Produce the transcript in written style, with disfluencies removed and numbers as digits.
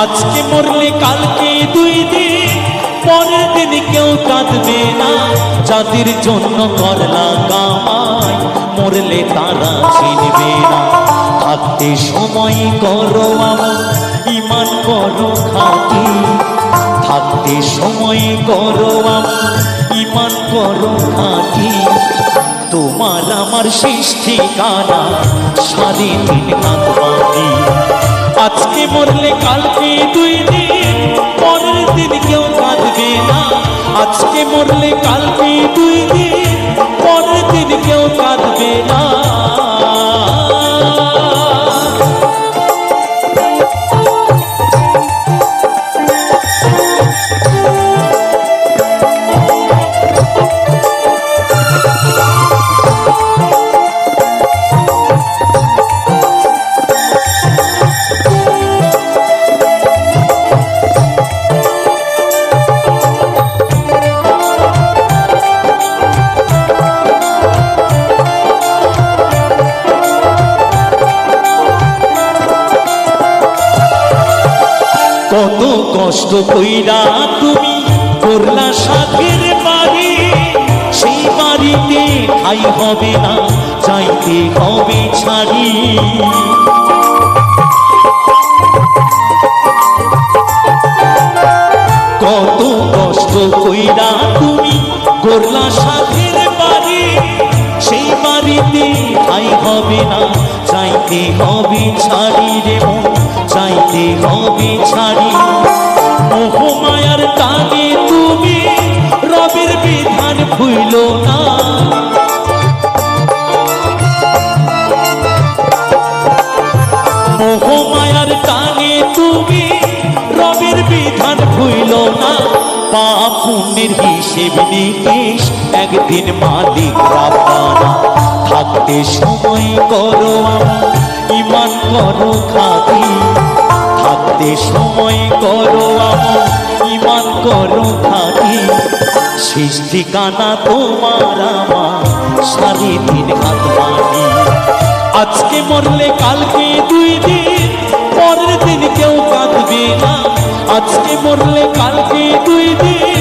আজকে মরলে কালকে 2 দিন, পরের দিন কেউ কাঁদবে না। যাদের জন্য করলা কামাই, মরলে তারা চিনবে না। থাকতে সময় করো আমল, ঈমান করো খাঁটি। থাকতে সময় করো আমল, ঈমান করো খাঁটি। তোমার আমার শেষ ঠিকানা 3.5 হাত মাটি। আজকে মরলে কালকে 2 দিন, পরের দিন কেউ কাঁদবে না। আজকে মরলে কালকে 2 দিন, পরের দিন কেউ কাঁদবে না। কত কষ্ট কইরা তুমি করলা সাথের বাড়ি, সেই বাড়িতে ঠাই হবে না, যাইতে হবে ছাড়ি। কত কষ্ট কইরা তুমি করলা সাথের বাড়ি, সেই বাড়িতে ঠাই হবে না, যাইতে হবে ছাড়ি রে মন, যাইতে হবে ছাড়ি। মোহমায়ার টানে তুমি রবের বিধান ভুইলো না। মোহমায়ার টানে তুমি রবের বিধান ভুইলো না। পাপ পুণ্যের হিসেব নিকেশ একদিন মালিক রাব্বানা। থাকতে সময় করো আমল, ঈমান করো খাঁটি। থাকতে সময় করো আমল, ঈমান করো খাঁটি। শেষ ঠিকানা তোমার আমার 3.5 হাত মাটি। আজকে মরলে কালকে 2 দিন, পরের দিন কেউ কাঁদবে না। আজকে মরলে কালকে 2 দিন,